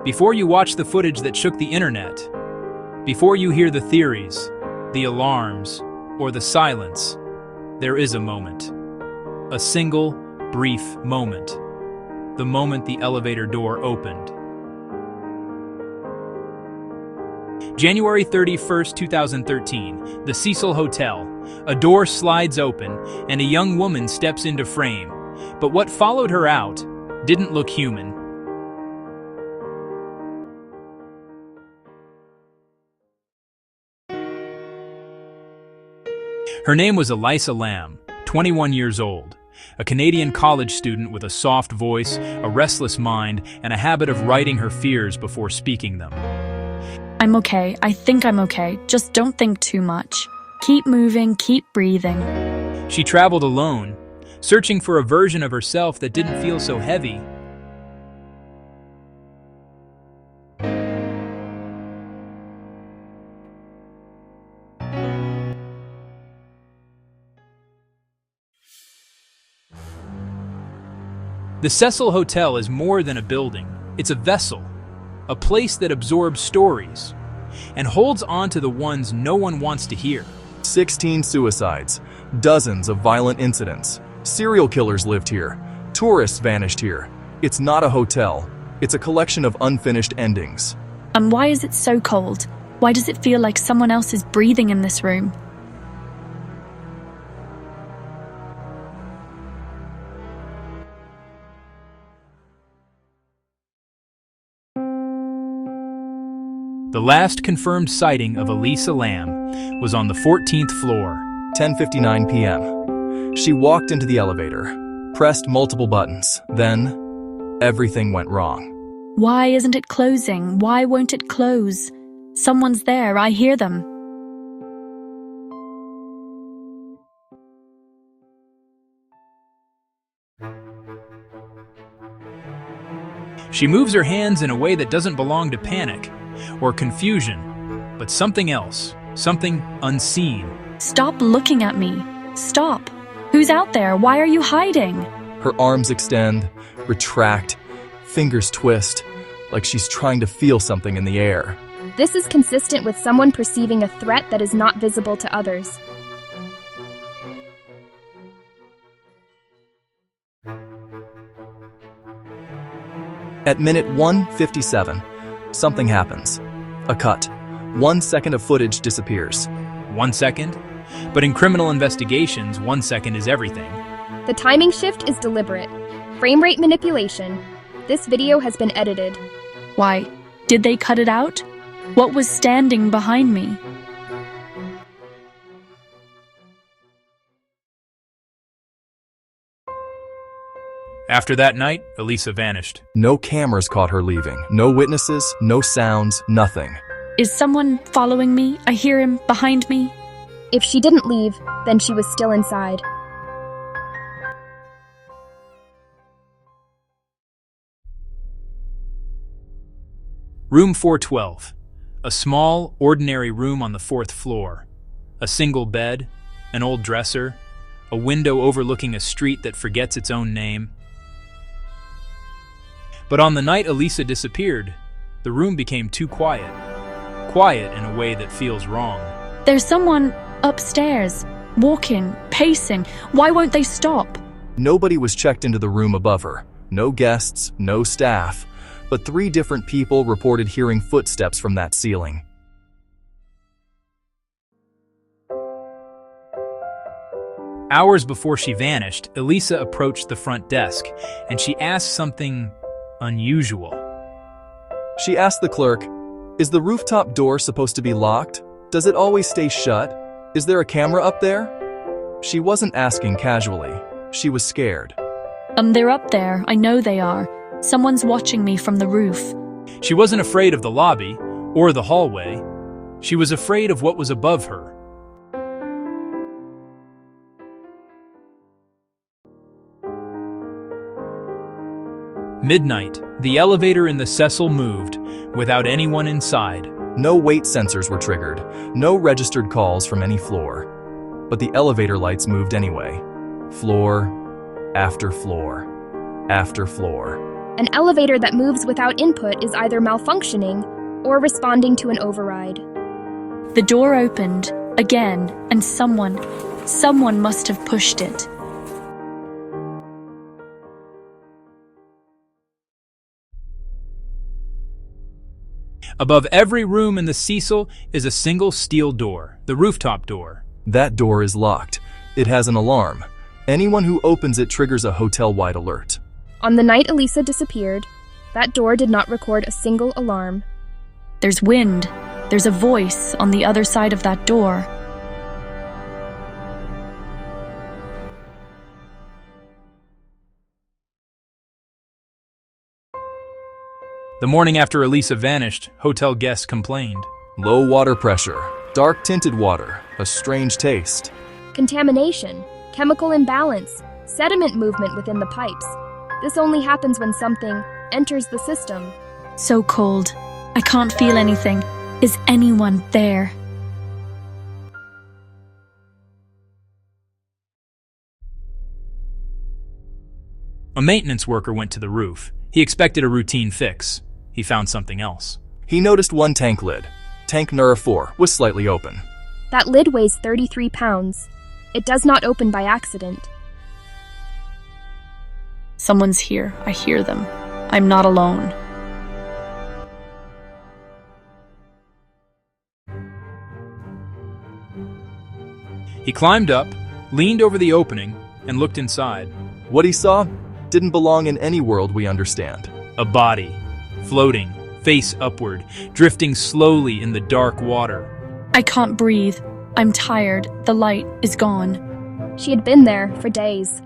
Before you watch the footage that shook the internet, before you hear the theories, the alarms, or the silence, there is a moment. A single, brief moment. The moment the elevator door opened. January 31st, 2013, the Cecil Hotel. A door slides open, and a young woman steps into frame. But what followed her out didn't look human. Her name was Elisa Lam, 21 years old, a Canadian college student with a soft voice, a restless mind, and a habit of writing her fears before speaking them. I'm okay. I think I'm okay. Just don't think too much. Keep moving, keep breathing. She traveled alone, searching for a version of herself that didn't feel so heavy. The Cecil Hotel is more than a building. It's a vessel, a place that absorbs stories and holds on to the ones no one wants to hear. 16 suicides, dozens of violent incidents. Serial killers lived here. Tourists vanished here. It's not a hotel. It's a collection of unfinished endings. And why is it so cold? Why does it feel like someone else is breathing in this room? The last confirmed sighting of Elisa Lam was on the 14th floor. 10:59 p.m. She walked into the elevator, pressed multiple buttons. Then, everything went wrong. Why isn't it closing? Why won't it close? Someone's there. I hear them. She moves her hands in a way that doesn't belong to panic or confusion, but something else, something unseen. Stop looking at me. Stop. Who's out there? Why are you hiding? Her arms extend, retract, fingers twist, like she's trying to feel something in the air. This is consistent with someone perceiving a threat that is not visible to others. At minute 1:57, something happens. A cut. 1 second of footage disappears. 1 second? But in criminal investigations, 1 second is everything. The timing shift is deliberate. Frame rate manipulation. This video has been edited. Why? Did they cut it out? What was standing behind me? After that night, Elisa vanished. No cameras caught her leaving. No witnesses, no sounds, nothing. Is someone following me? I hear him behind me. If she didn't leave, then she was still inside. Room 412. A small, ordinary room on the 4th floor. A single bed, an old dresser, a window overlooking a street that forgets its own name. But on the night Elisa disappeared, the room became too quiet. Quiet in a way that feels wrong. There's someone upstairs, walking, pacing. Why won't they stop? Nobody was checked into the room above her. No guests, no staff. But 3 different people reported hearing footsteps from that ceiling. Hours before she vanished, Elisa approached the front desk, and she asked something unusual. She asked the clerk, "Is the rooftop door supposed to be locked? Does it always stay shut? Is there a camera up there?" She wasn't asking casually. She was scared. They're up there. I know they are. Someone's watching me from the roof. She wasn't afraid of the lobby or the hallway. She was afraid of what was above her. Midnight, the elevator in the Cecil moved, without anyone inside. No weight sensors were triggered, no registered calls from any floor. But the elevator lights moved anyway. Floor after floor after floor. An elevator that moves without input is either malfunctioning or responding to an override. The door opened again, and someone must have pushed it. Above every room in the Cecil is a single steel door, the rooftop door. That door is locked. It has an alarm. Anyone who opens it triggers a hotel-wide alert. On the night Elisa disappeared, that door did not record a single alarm. There's wind. There's a voice on the other side of that door. The morning after Elisa vanished, hotel guests complained. Low water pressure, dark tinted water, a strange taste. Contamination, chemical imbalance, sediment movement within the pipes. This only happens when something enters the system. So cold. I can't feel anything. Is anyone there? A maintenance worker went to the roof. He expected a routine fix. He found something else. He noticed one tank lid. Tank number 4 was slightly open. That lid weighs 33 pounds. It does not open by accident. Someone's here. I hear them. I'm not alone. He climbed up, leaned over the opening, and looked inside. What he saw didn't belong in any world we understand. A body, floating, face upward, drifting slowly in the dark water. I can't breathe. I'm tired. The light is gone. She had been there for days.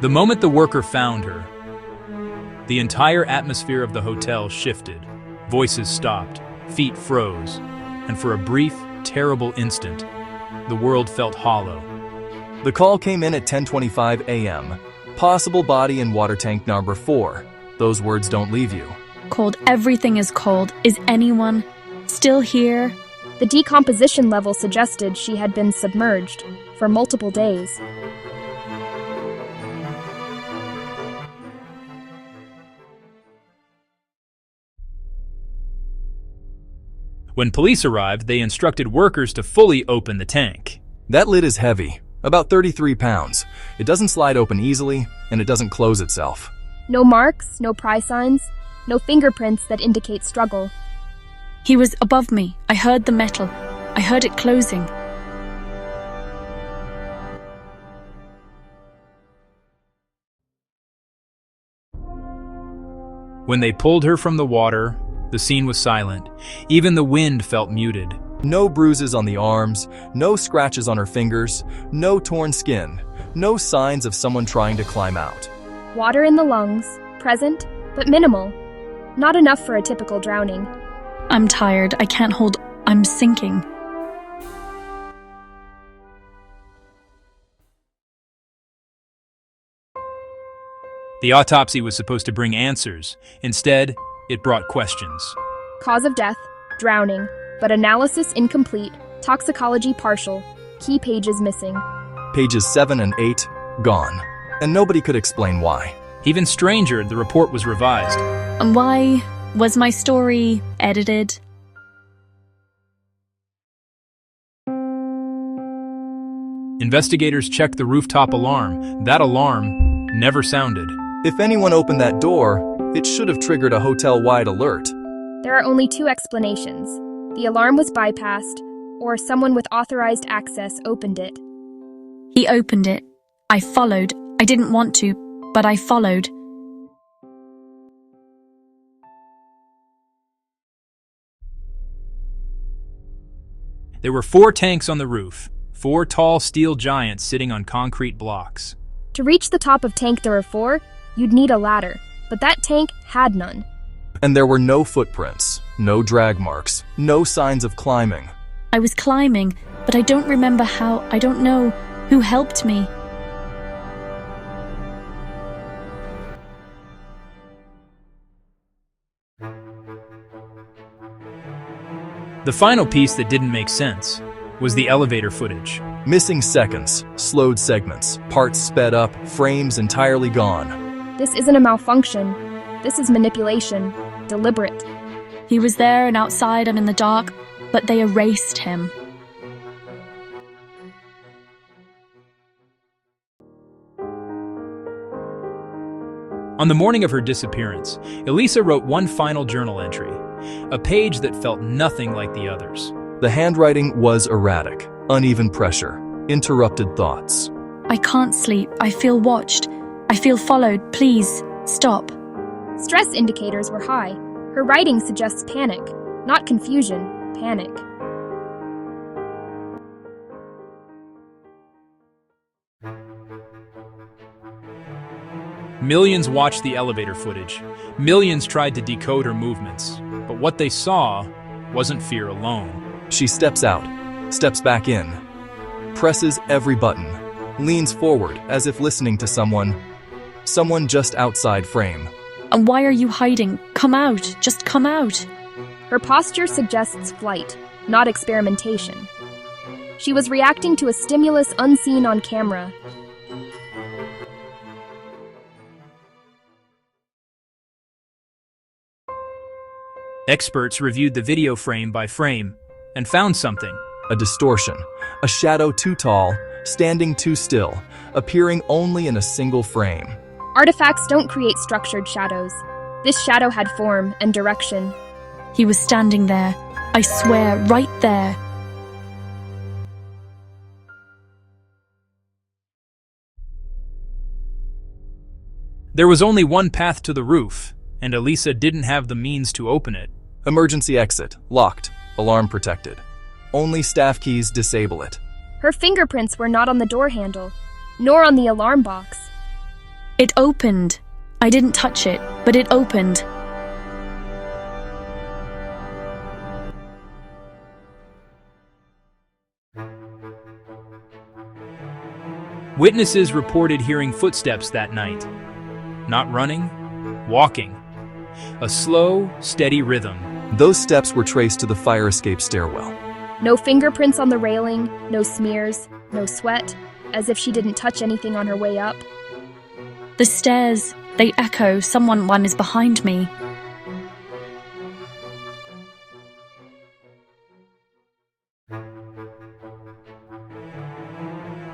The moment the worker found her, the entire atmosphere of the hotel shifted. Voices stopped, feet froze, and for a brief, terrible instant, the world felt hollow. The call came in at 10:25 a.m. Possible body in water tank number 4. Those words don't leave you. Cold. Everything is cold. Is anyone still here? The decomposition level suggested she had been submerged for multiple days. When police arrived, they instructed workers to fully open the tank. That lid is heavy, about 33 pounds. It doesn't slide open easily, and it doesn't close itself. No marks, no pry signs, no fingerprints that indicate struggle. He was above me. I heard the metal. I heard it closing. When they pulled her from the water, the scene was silent. Even the wind felt muted. No bruises on the arms, no scratches on her fingers, no torn skin, no signs of someone trying to climb out. Water in the lungs, present, but minimal. Not enough for a typical drowning. I'm tired. I can't hold. I'm sinking. The autopsy was supposed to bring answers. Instead, it brought questions. Cause of death, drowning, but analysis incomplete, toxicology partial, key pages missing. Pages 7 and 8, gone. And nobody could explain why. Even stranger, the report was revised. And why was my story edited? Investigators checked the rooftop alarm. That alarm never sounded. If anyone opened that door, it should have triggered a hotel-wide alert. There are only two explanations. The alarm was bypassed, or someone with authorized access opened it. He opened it. I followed. I didn't want to, but I followed. There were 4 tanks on the roof, 4 tall steel giants sitting on concrete blocks. To reach the top of tank number 4, you'd need a ladder, but that tank had none. And there were no footprints, no drag marks, no signs of climbing. I was climbing, but I don't remember how. I don't know who helped me. The final piece that didn't make sense was the elevator footage. Missing seconds, slowed segments, parts sped up, frames entirely gone. This isn't a malfunction. This is manipulation. Deliberate. He was there and outside and in the dark, but they erased him. On the morning of her disappearance, Elisa wrote one final journal entry, a page that felt nothing like the others. The handwriting was erratic, uneven pressure, interrupted thoughts. I can't sleep. I feel watched. I feel followed. Please, stop. Stress indicators were high. Her writing suggests panic, not confusion, panic. Millions watched the elevator footage. Millions tried to decode her movements. But what they saw wasn't fear alone. She steps out, steps back in, presses every button, leans forward as if listening to someone just outside frame. And why are you hiding? Come out. Just come out. Her posture suggests flight, not experimentation. She was reacting to a stimulus unseen on camera. Experts reviewed the video frame by frame and found something. A distortion, a shadow too tall, standing too still, appearing only in a single frame. Artifacts don't create structured shadows. This shadow had form and direction. He was standing there. I swear, right there. There was only one path to the roof, and Elisa didn't have the means to open it. Emergency exit, locked, alarm protected. Only staff keys disable it. Her fingerprints were not on the door handle, nor on the alarm box. It opened. I didn't touch it, but it opened. Witnesses reported hearing footsteps that night. Not running, walking. A slow, steady rhythm. Those steps were traced to the fire escape stairwell. No fingerprints on the railing, no smears, no sweat, as if she didn't touch anything on her way up. The stairs, they echo. Someone is behind me.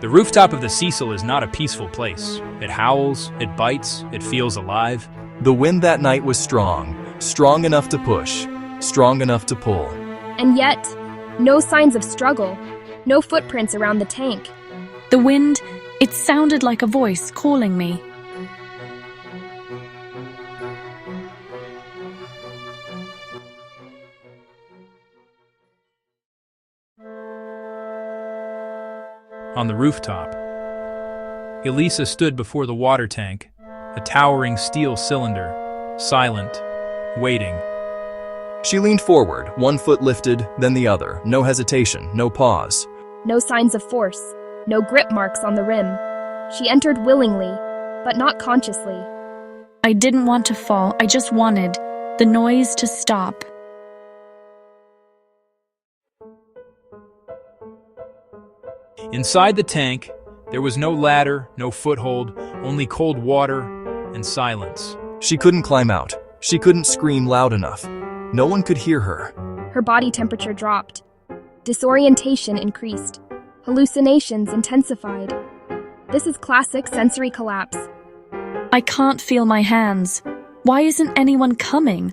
The rooftop of the Cecil is not a peaceful place. It howls, it bites, it feels alive. The wind that night was strong, strong enough to push, strong enough to pull. And yet, no signs of struggle, no footprints around the tank. The wind, it sounded like a voice calling me. On the rooftop, Elisa stood before the water tank, a towering steel cylinder, silent, waiting. She leaned forward, one foot lifted, then the other. No hesitation, no pause. No signs of force, no grip marks on the rim. She entered willingly, but not consciously. I didn't want to fall. I just wanted the noise to stop. Inside the tank, there was no ladder, no foothold, only cold water and silence. She couldn't climb out. She couldn't scream loud enough. No one could hear her. Her body temperature dropped. Disorientation increased. Hallucinations intensified. This is classic sensory collapse. I can't feel my hands. Why isn't anyone coming?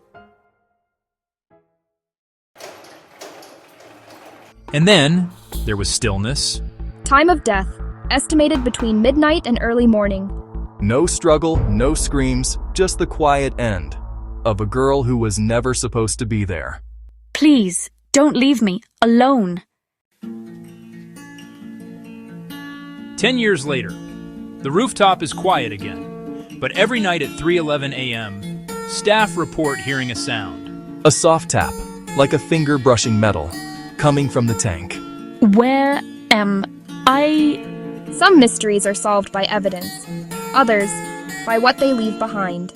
And then, there was stillness. Time of death, estimated between midnight and early morning. No struggle, no screams, just the quiet end of a girl who was never supposed to be there. Please, don't leave me alone. 10 years later, the rooftop is quiet again, but every night at 3:11 a.m., staff report hearing a sound. A soft tap, like a finger brushing metal, coming from the tank. Where am I? Some mysteries are solved by evidence, others by what they leave behind.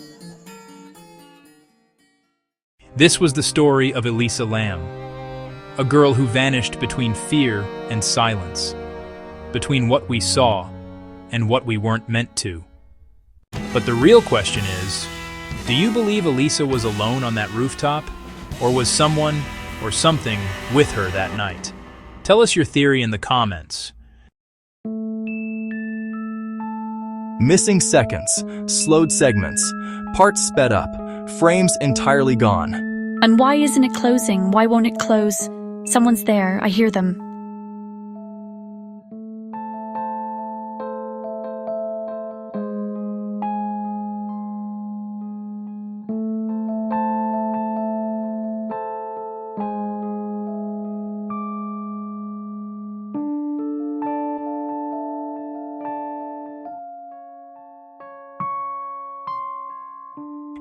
This was the story of Elisa Lam, a girl who vanished between fear and silence. between what we saw and what we weren't meant to. But the real question is, do you believe Elisa was alone on that rooftop, or was someone or something with her that night? Tell us your theory in the comments. Missing seconds, slowed segments, parts sped up, frames entirely gone. And why isn't it closing? Why won't it close? Someone's there. I hear them.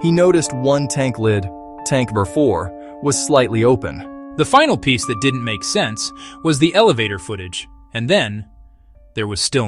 He noticed one tank lid, tank number 4, was slightly open. The final piece that didn't make sense was the elevator footage, and then there was stillness.